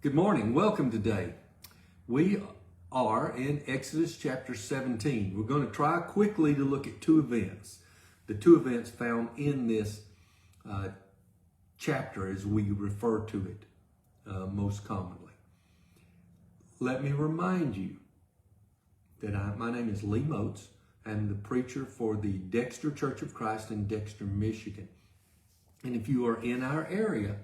Good morning. Welcome today. We are in Exodus chapter 17. We're going to try quickly to look at two events. The two events found in this chapter as we refer to it most commonly. Let me remind you that my name is Lee Moats. I'm the preacher for the Dexter Church of Christ in Dexter, Michigan. And if you are in our area,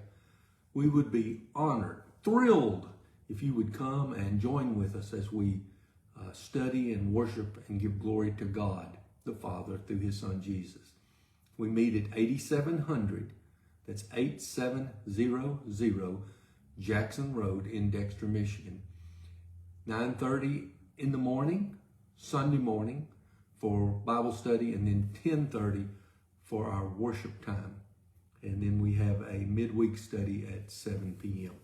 we would be honored, thrilled if you would come and join with us as we study and worship and give glory to God the Father through His Son Jesus. We meet at 8700, that's 8700 Jackson Road in Dexter, Michigan. 9:30 in the morning, Sunday morning, for Bible study, and then 10:30 for our worship time. And then we have a midweek study at 7 p.m.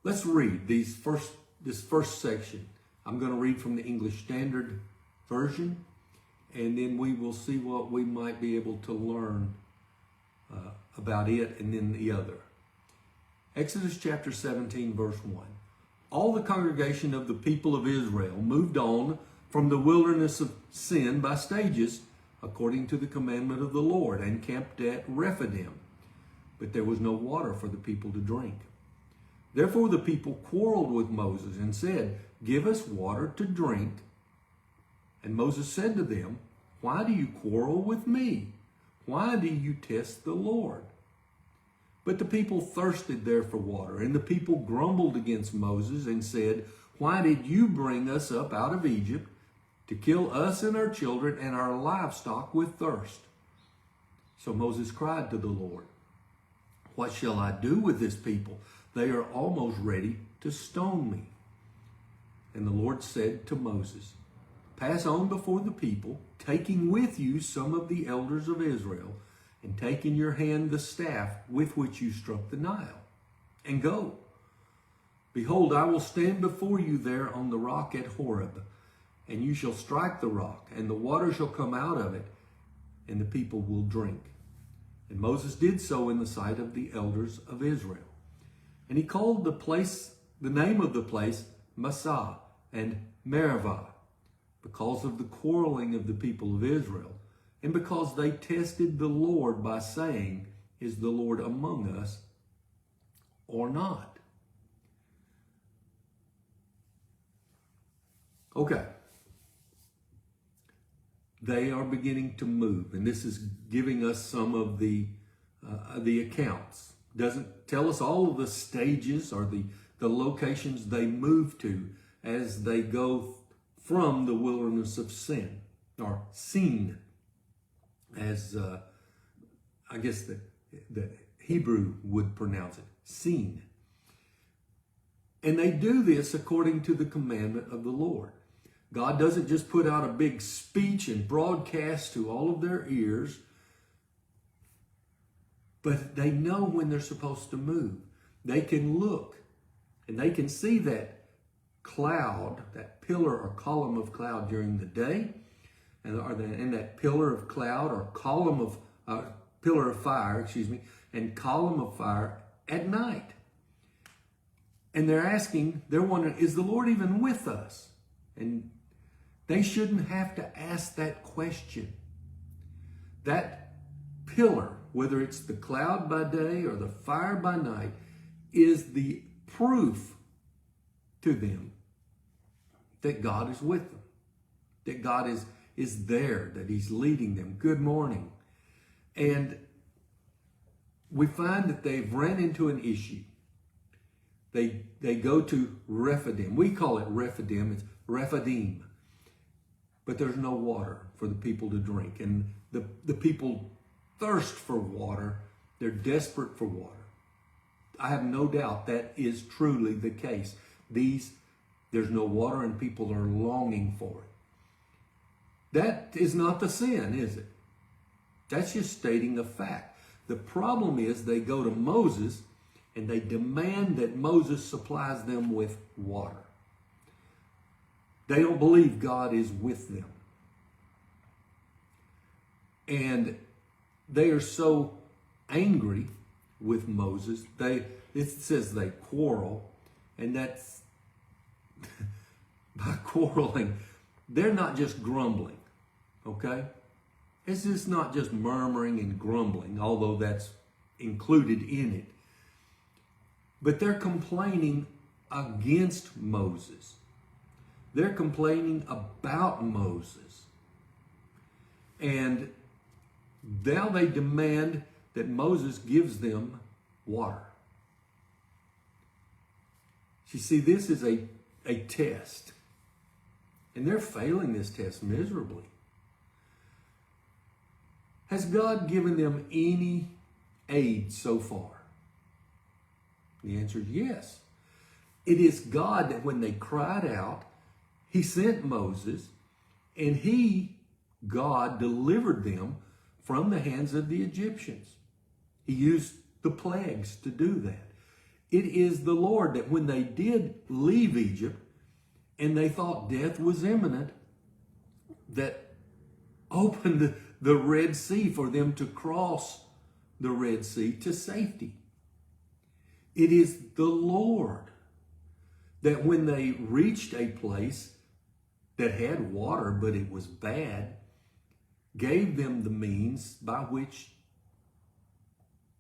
Let's read this first section. I'm going to read from the English Standard Version, and then we will see what we might be able to learn about it and then the other. Exodus chapter 17, verse 1. All the congregation of the people of Israel moved on from the wilderness of Sin by stages, according to the commandment of the Lord, and camped at Rephidim. But there was no water for the people to drink. Therefore the people quarreled with Moses and said, "Give us water to drink." And Moses said to them, "Why do you quarrel with me? Why do you test the Lord?" But the people thirsted there for water, and the people grumbled against Moses and said, "Why did you bring us up out of Egypt to kill us and our children and our livestock with thirst?" So Moses cried to the Lord, "What shall I do with this people? They are almost ready to stone me." And the Lord said to Moses, "Pass on before the people, taking with you some of the elders of Israel, and take in your hand the staff with which you struck the Nile, and go. Behold, I will stand before you there on the rock at Horeb, and you shall strike the rock, and the water shall come out of it, and the people will drink." And Moses did so in the sight of the elders of Israel. And he called the name of the place Massah and Meribah, because of the quarreling of the people of Israel, and because they tested the Lord by saying, "Is the Lord among us or not?" Okay. They are beginning to move, and this is giving us some of the accounts. Doesn't tell us all of the stages or the locations they move to as they go from the wilderness of Sin, or Sin, as I guess the Hebrew would pronounce it, Sin. And they do this according to the commandment of the Lord. God doesn't just put out a big speech and broadcast to all of their ears, but they know when they're supposed to move. They can look and they can see that cloud, that pillar or column of cloud during the day, and that pillar of cloud or column of pillar of fire, and column of fire at night. And they're wondering, is the Lord even with us? And they shouldn't have to ask that question. That pillar, whether it's the cloud by day or the fire by night, is the proof to them that God is with them, that God is there, that He's leading them. Good morning. And we find that they've ran into an issue. They go to Rephidim. We call it Rephidim. It's Rephidim. But there's no water for the people to drink. And the people thirst for water. They're desperate for water. I have no doubt that is truly the case. There's no water and people are longing for it. That is not the sin, is it? That's just stating a fact. The problem is they go to Moses and they demand that Moses supplies them with water. They don't believe God is with them. And they are so angry with Moses. It says they quarrel, and that's by quarreling, they're not just grumbling, okay? It's just not just murmuring and grumbling, although that's included in it. But they're complaining against Moses. They're complaining about Moses. And now they demand that Moses gives them water. You see, this is a test. And they're failing this test miserably. Has God given them any aid so far? The answer is yes. It is God that when they cried out, He sent Moses, and God, delivered them from the hands of the Egyptians. He used the plagues to do that. It is the Lord that when they did leave Egypt and they thought death was imminent, that opened the Red Sea for them to cross the Red Sea to safety. It is the Lord that when they reached a place that had water, but it was bad, gave them the means by which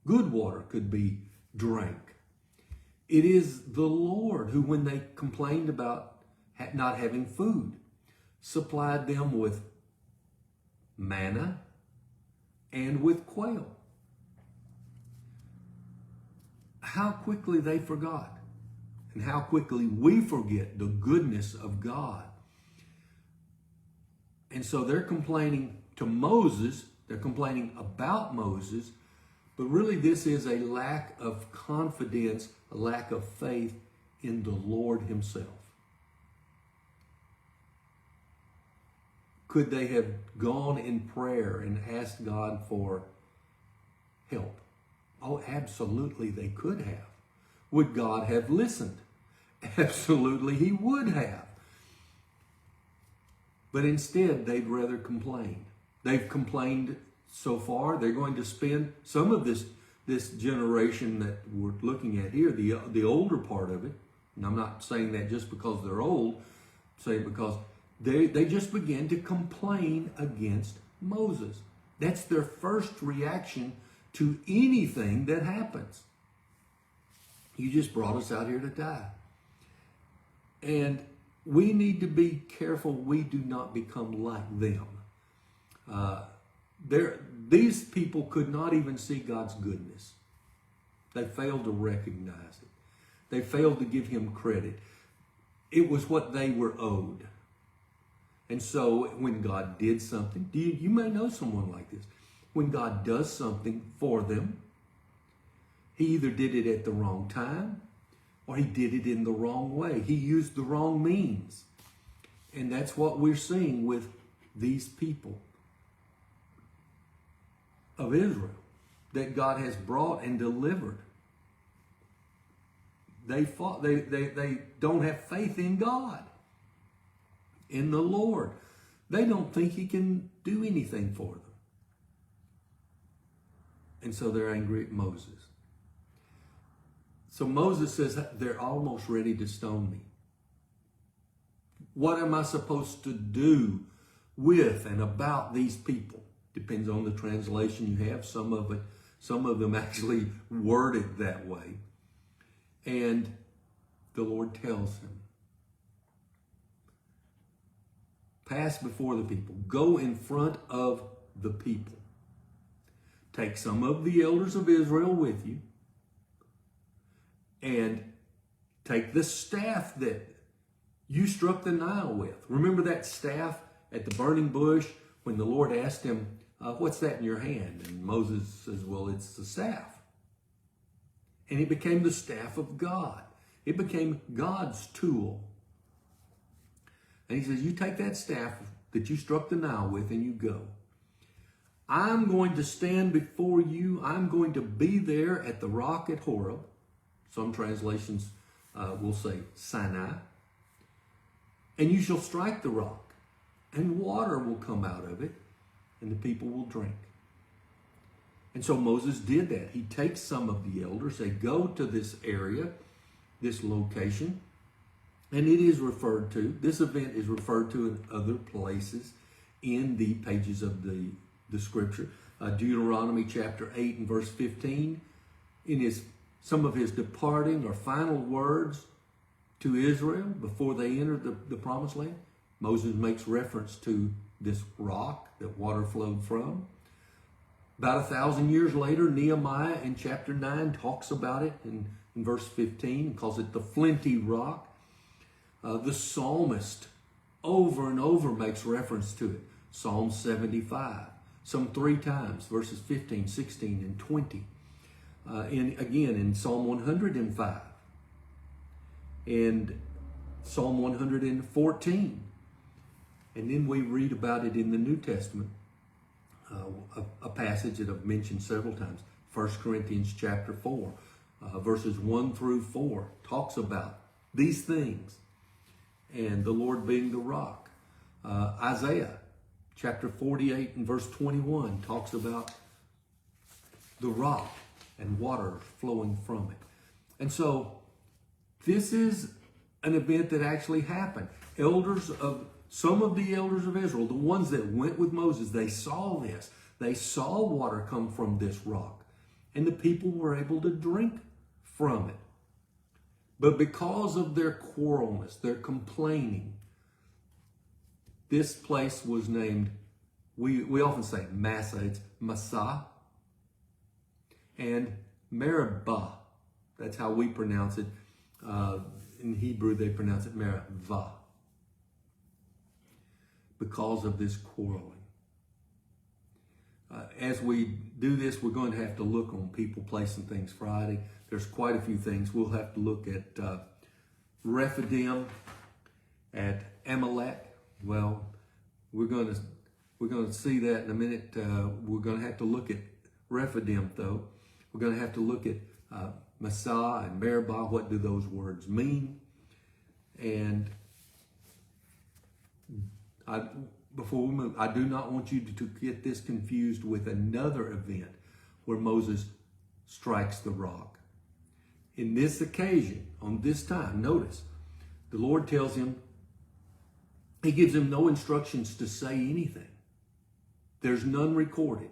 good water could be drank. It is the Lord who, when they complained about not having food, supplied them with manna and with quail. How quickly they forgot, and how quickly we forget the goodness of God. And so they're complaining to Moses, they're complaining about Moses, but really this is a lack of confidence, a lack of faith in the Lord Himself. Could they have gone in prayer and asked God for help? Oh, absolutely they could have. Would God have listened? Absolutely He would have. But instead, they'd rather complain. They've complained so far. They're going to spend some of this generation that we're looking at here, the older part of it, and I'm not saying that just because they're old, I'm saying because they just began to complain against Moses. That's their first reaction to anything that happens. You just brought us out here to die. And we need to be careful we do not become like them. These people could not even see God's goodness. They failed to recognize it. They failed to give Him credit. It was what they were owed. And so when God did something, you may know someone like this. When God does something for them, He either did it at the wrong time or He did it in the wrong way. He used the wrong means. And that's what we're seeing with these people of Israel that God has brought and delivered. They don't have faith in God, in the Lord. They don't think He can do anything for them. And so they're angry at Moses. So Moses says, they're almost ready to stone me. What am I supposed to do with and about these people? Depends on the translation you have. Some of them actually word it that way. And the Lord tells him, pass before the people. Go in front of the people. Take some of the elders of Israel with you. And take the staff that you struck the Nile with. Remember that staff at the burning bush when the Lord asked him, what's that in your hand? And Moses says, well, it's the staff. And it became the staff of God. It became God's tool. And he says, you take that staff that you struck the Nile with and you go. I'm going to stand before you. I'm going to be there at the rock at Horeb. Some translations will say Sinai. And you shall strike the rock, and water will come out of it, and the people will drink. And so Moses did that. He takes some of the elders, they go to this area, this location, and it is referred to, this event is referred to in other places in the pages of the scripture. Deuteronomy chapter 8 and verse 15, in some of his departing or final words to Israel before they entered the promised land, Moses makes reference to this rock that water flowed from. About 1,000 years later, Nehemiah in chapter 9 talks about it in verse 15 and calls it the flinty rock. The psalmist over and over makes reference to it. Psalm 75, some 3 times, verses 15, 16, and 20. And again in Psalm 105 and Psalm 114. And then we read about it in the New Testament, a passage that I've mentioned several times, 1 Corinthians chapter 4, verses 1 through 4, talks about these things and the Lord being the rock. Isaiah chapter 48 and verse 21 talks about the rock and water flowing from it. And so this is an event that actually happened. Some of the elders of Israel, the ones that went with Moses, they saw this. They saw water come from this rock, and the people were able to drink from it. But because of their quarrelness, their complaining, this place was named, we often say Massa, it's Massah, and Meribah. That's how we pronounce it. In Hebrew, they pronounce it Meribah, because of this quarreling. As we do this, we're going to have to look on people, place, and things Friday. There's quite a few things. We'll have to look at Rephidim, at Amalek. Well, we're going to see that in a minute. We're going to have to look at Rephidim, though. We're going to have to look at Massah and Meribah. What do those words mean? And before we move, I do not want you to get this confused with another event where Moses strikes the rock. In this occasion, on this time, notice, the Lord tells him, he gives him no instructions to say anything. There's none recorded.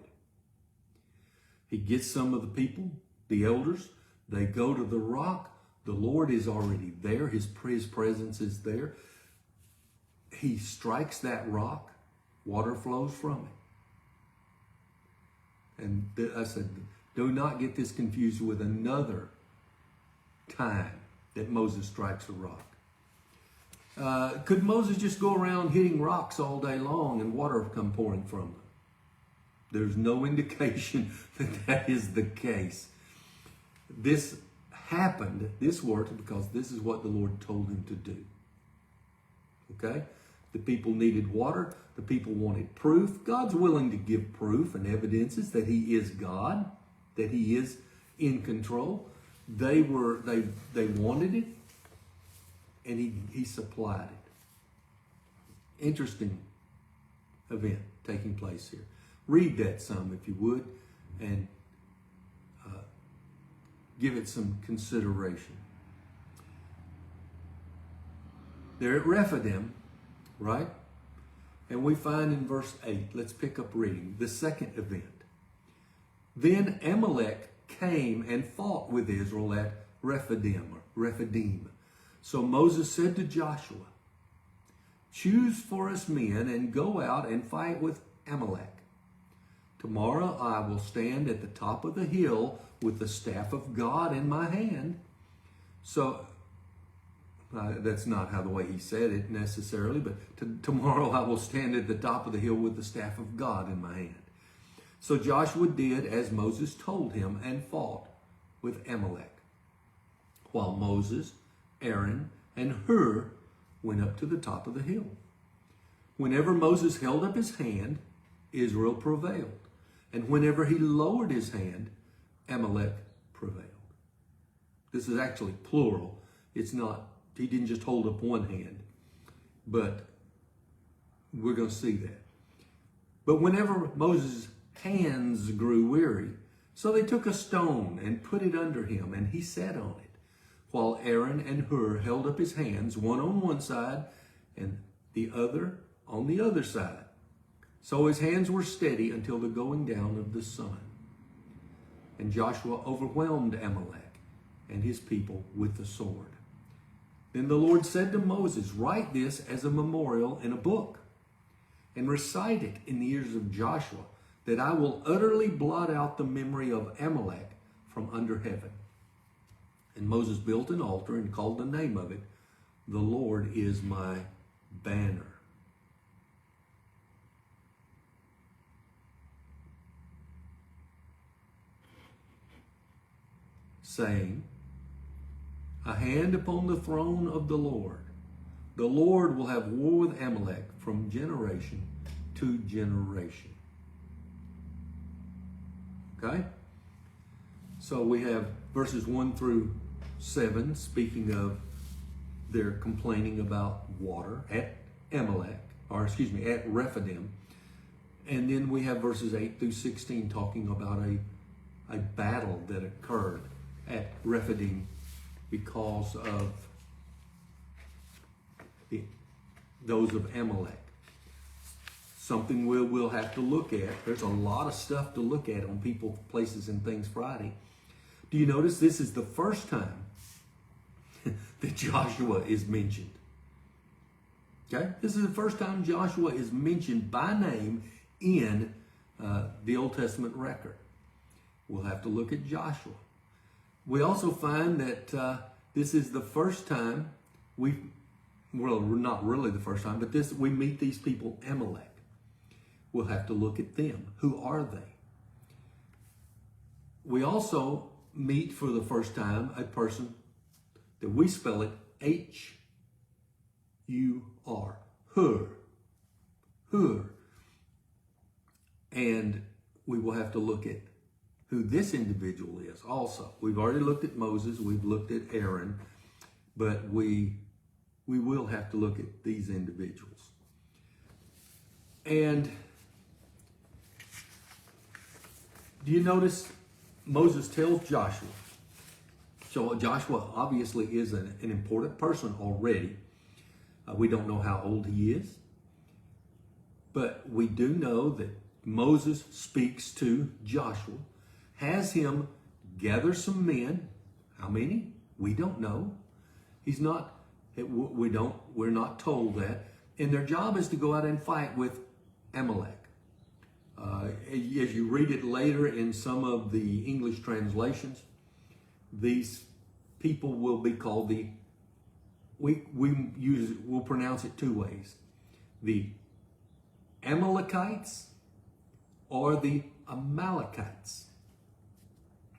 He gets some of the people, the elders, they go to the rock. The Lord is already there. His presence is there. He strikes that rock. Water flows from it. And I said, do not get this confused with another time that Moses strikes a rock. Could Moses just go around hitting rocks all day long and water come pouring from them? There's no indication that that is the case. This happened, this worked, because this is what the Lord told him to do. Okay? The people needed water. The people wanted proof. God's willing to give proof and evidences that he is God, that he is in control. They wanted it, and he supplied it. Interesting event taking place here. Read that some, if you would, and give it some consideration. They're at Rephidim, right? And we find in verse 8, let's pick up reading, the second event. Then Amalek came and fought with Israel at Rephidim. So Moses said to Joshua, choose for us men and go out and fight with Amalek. Tomorrow I will stand at the top of the hill with the staff of God in my hand. So that's not how the way he said it necessarily, but tomorrow I will stand at the top of the hill with the staff of God in my hand. So Joshua did as Moses told him and fought with Amalek, while Moses, Aaron, and Hur went up to the top of the hill. Whenever Moses held up his hand, Israel prevailed. And whenever he lowered his hand, Amalek prevailed. This is actually plural. It's not, he didn't just hold up one hand, but we're going to see that. But whenever Moses' hands grew weary, So they took a stone and put it under him, and he sat on it, while Aaron and Hur held up his hands, one on one side and the other on the other side. So his hands were steady until the going down of the sun. And Joshua overwhelmed Amalek and his people with the sword. Then the Lord said to Moses, "Write this as a memorial in a book, and recite it in the ears of Joshua, that I will utterly blot out the memory of Amalek from under heaven." And Moses built an altar and called the name of it, "The Lord is my banner." Saying, "A hand upon the throne of the Lord. The Lord will have war with Amalek from generation to generation." Okay? So we have verses 1 through 7 speaking of their complaining about water at Amalek, at Rephidim. And then we have verses 8 through 16 talking about a battle that occurred at Rephidim because of those of Amalek. Something we'll have to look at. There's a lot of stuff to look at on People, Places, and Things Friday. Do you notice this is the first time that Joshua is mentioned? Okay? This is the first time Joshua is mentioned by name in the Old Testament record. We'll have to look at Joshua. We also find that this is the first time not really the first time, but we meet these people, Amalek. We'll have to look at them. Who are they? We also meet for the first time a person that we spell it H-U-R. Hur. Hur. And we will have to look at who this individual is also. We've already looked at Moses. We've looked at Aaron. But we will have to look at these individuals. And do you notice Moses tells Joshua? So Joshua obviously is an important person already. We don't know how old he is. But we do know that Moses speaks to Joshua, has him gather some men. How many? We don't know. We're not told that. And their job is to go out and fight with Amalek. As you read it later in some of the English translations, these people will be called we'll pronounce it two ways: the Amalekites or the Amalekites.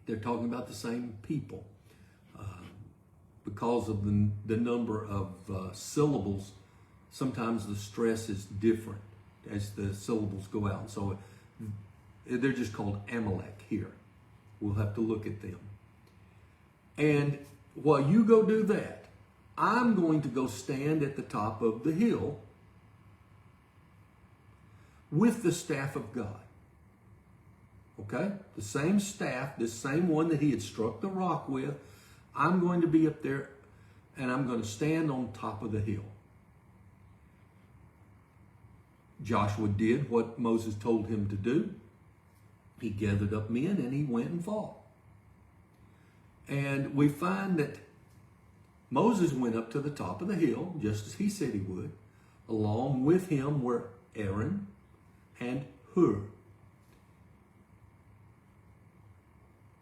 They're talking about the same people. Because of the number of syllables, sometimes the stress is different as the syllables go out. So they're just called Amalek here. We'll have to look at them. And while you go do that, I'm going to go stand at the top of the hill with the staff of God. Okay? The same staff, the same one that he had struck the rock with. I'm going to be up there and I'm going to stand on top of the hill. Joshua did what Moses told him to do. He gathered up men and he went and fought. And we find that Moses went up to the top of the hill, just as he said he would. Along with him were Aaron and Hur.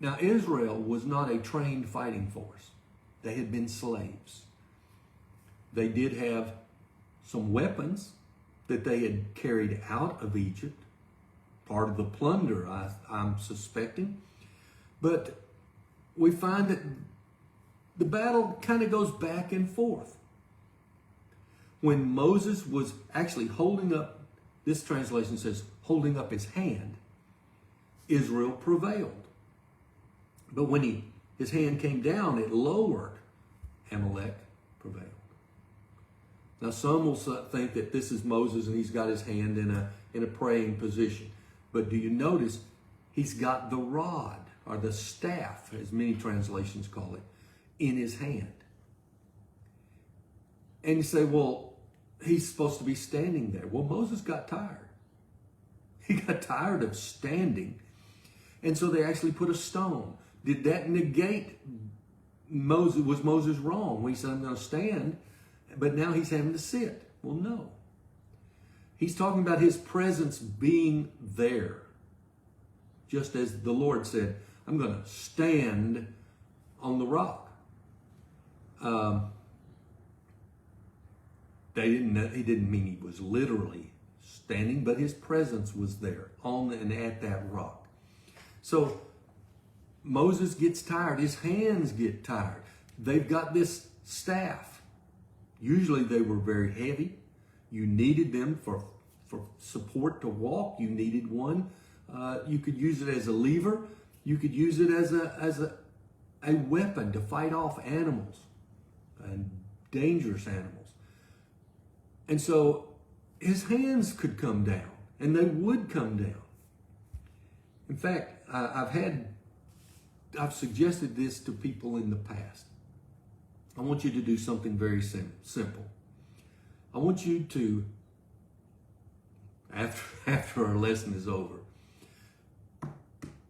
Now, Israel was not a trained fighting force. They had been slaves. They did have some weapons that they had carried out of Egypt, part of the plunder, I'm suspecting. But we find that the battle kind of goes back and forth. When Moses was actually holding up, this translation says, holding up his hand, Israel prevailed. But when his hand came down, it lowered. Amalek prevailed. Now, some will think that this is Moses and he's got his hand in a praying position. But do you notice he's got the rod? or the staff, as many translations call it, in his hand. And you say, well, he's supposed to be standing there. Well, Moses got tired. He got tired of standing. And so they actually put a stone. Did that negate Moses? Was Moses wrong when he said, I'm going to stand, but now he's having to sit? Well, no. He's talking about his presence being there. Just as the Lord said, I'm going to stand on the rock. He didn't mean he was literally standing, but his presence was there on and at that rock. So Moses gets tired. His hands get tired. They've got this staff. Usually they were very heavy. You needed them for support to walk. You needed one. You could use it as a lever. You could use it as a weapon to fight off animals and dangerous animals. And so his hands could come down, and they would come down. In fact, I've suggested this to people in the past. I want you to do something very simple. I want you to, after our lesson is over,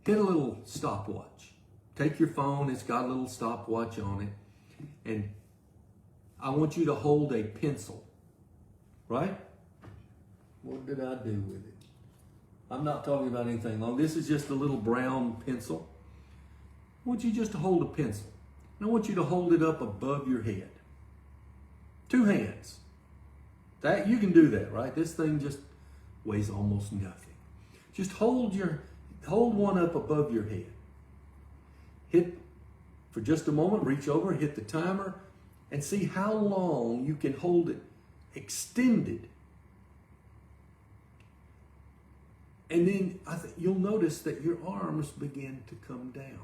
hit a little stopwatch. Take your phone, it's got a little stopwatch on it, and I want you to hold a pencil, right? What did I do with it? I'm not talking about anything long. This is just a little brown pencil. I want you just to hold a pencil. And I want you to hold it up above your head. 2 hands. That you can do that, right? This thing just weighs almost nothing. Just hold one up above your head. Hit for just a moment, reach over, hit the timer, and see how long you can hold it extended. And then you'll notice that your arms begin to come down.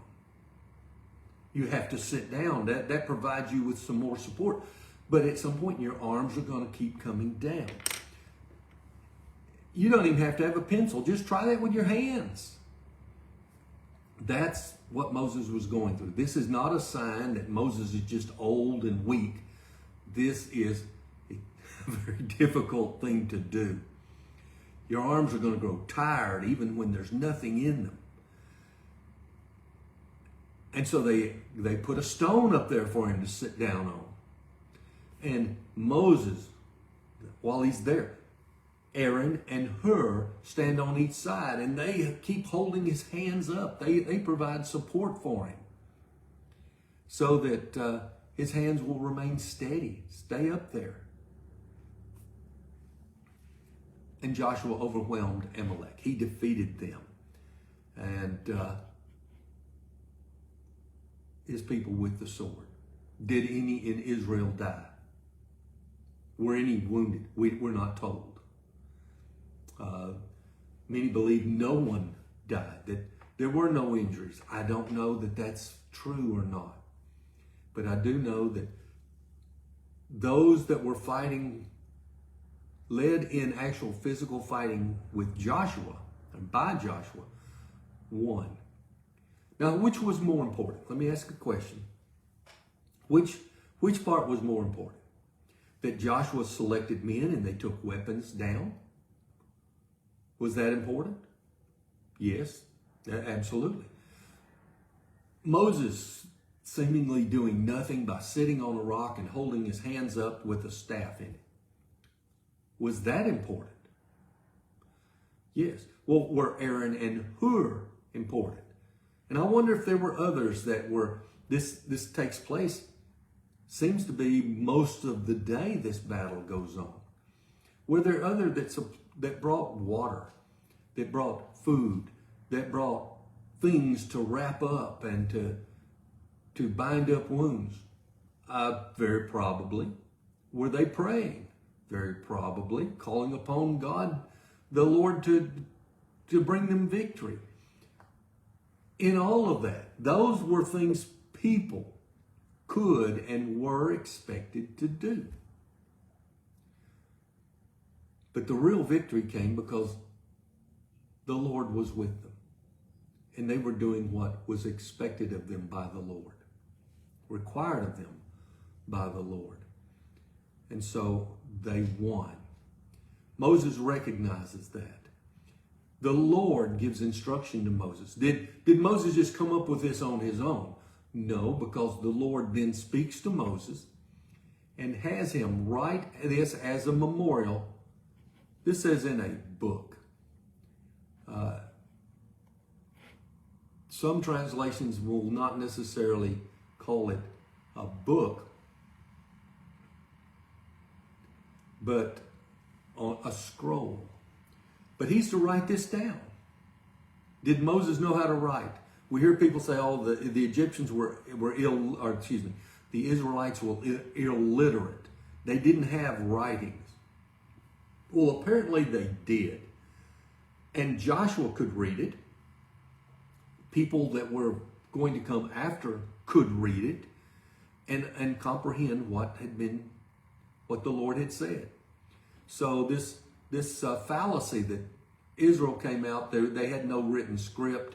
You have to sit down. That provides you with some more support. But at some point, your arms are going to keep coming down. You don't even have to have a pencil. Just try that with your hands. That's what Moses was going through. This is not a sign that Moses is just old and weak. This is a very difficult thing to do. Your arms are going to grow tired even when there's nothing in them. And so they put a stone up there for him to sit down on. And Moses, while he's there, Aaron and Hur stand on each side, and they keep holding his hands up. They provide support for him so that his hands will remain steady, stay up there. And Joshua overwhelmed Amalek. He defeated them. And his people with the sword. Did any in Israel die? Were any wounded? We're not told. Many believe no one died, that there were no injuries. I don't know that that's true or not. But I do know that those that were fighting, led in actual physical fighting with Joshua, and by Joshua, won. Now, which was more important? Let me ask a question. Which part was more important? That Joshua selected men and they took weapons down? Was that important? Yes, absolutely. Moses seemingly doing nothing by sitting on a rock and holding his hands up with a staff in it. Was that important? Yes. Well, were Aaron and Hur important? And I wonder if there were others that were, this takes place, seems to be most of the day this battle goes on. Were there others that brought water, that brought food, that brought things to wrap up and to bind up wounds? Very probably. Were they praying? Very probably. Calling upon God, the Lord, to bring them victory. In all of that, those were things people could and were expected to do. But the real victory came because the Lord was with them. and they were doing what was expected of them by the Lord, required of them by the Lord. And so they won. Moses recognizes that. The Lord gives instruction to Moses. Did Moses just come up with this on his own? No, because the Lord then speaks to Moses and has him write this as a memorial. This says in a book. Some translations will not necessarily call it a book, but a scroll. But he's to write this down. Did Moses know how to write? We hear people say, "Oh, the Egyptians were the Israelites were illiterate. They didn't have writings." Well, apparently they did, and Joshua could read it. People that were going to come after could read it and comprehend what the Lord had said. So this fallacy that Israel came out, they had no written script,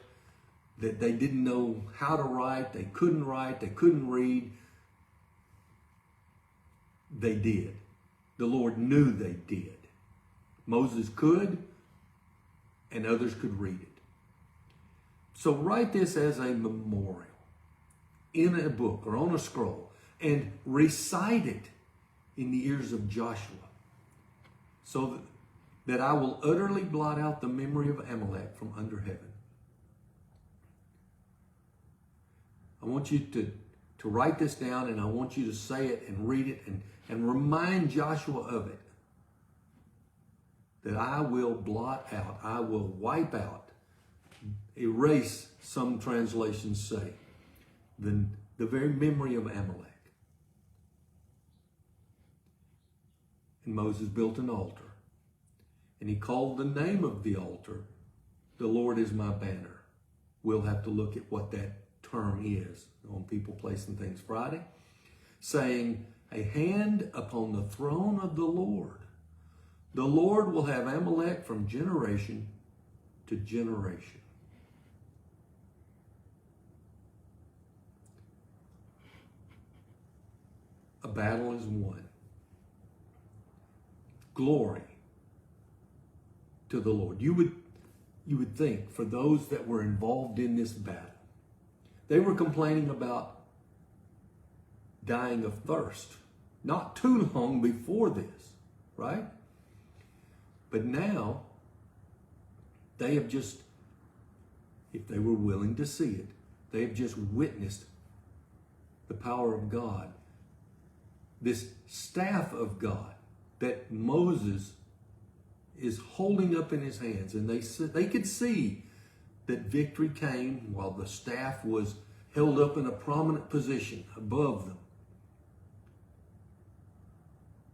that they didn't know how to write, they couldn't read. They did. The Lord knew they did. Moses could, and others could read it. So write this as a memorial in a book or on a scroll and recite it in the ears of Joshua, so that I will utterly blot out the memory of Amalek from under heaven. I want you to write this down, and I want you to say it and read it and remind Joshua of it. That I will blot out, I will wipe out, erase, some translations say, the very memory of Amalek. And Moses built an altar. And he called the name of the altar, "The Lord is my banner." We'll have to look at what that term is on People, Place, and Things Friday. Saying, "A hand upon the throne of the Lord. The Lord will have Amalek from generation to generation." A battle is won. Glory to the Lord. You would think, for those that were involved in this battle, they were complaining about dying of thirst not too long before this, right? But now they have just, if they were willing to see it, they have just witnessed the power of God, this staff of God that Moses is holding up in his hands, and they could see that victory came while the staff was held up in a prominent position above them.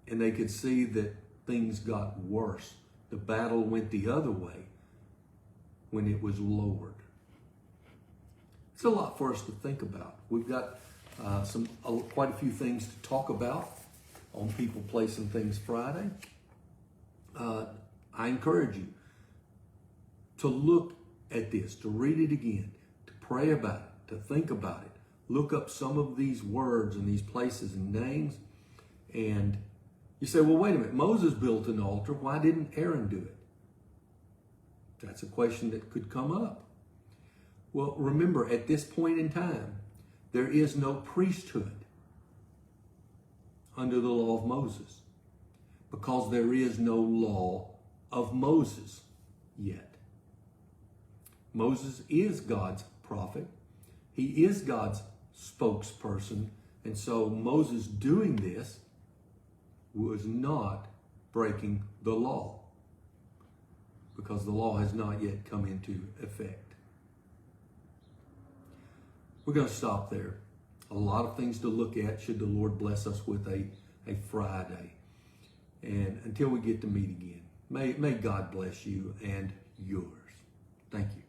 And they could see that things got worse. The battle went the other way when it was lowered. It's a lot for us to think about. We've got quite a few things to talk about on People, Place, and Things Friday. I encourage you to look at this, to read it again, to pray about it, to think about it. Look up some of these words and these places and names. And you say, well, wait a minute, Moses built an altar. Why didn't Aaron do it? That's a question that could come up. Well, remember, at this point in time, there is no priesthood under the law of Moses, because there is no law of Moses yet. Moses is God's prophet. He is God's spokesperson. And so Moses doing this was not breaking the law, because the law has not yet come into effect. We're going to stop there. A lot of things to look at should the Lord bless us with a Friday. And until we get to meet again, may God bless you and yours. Thank you.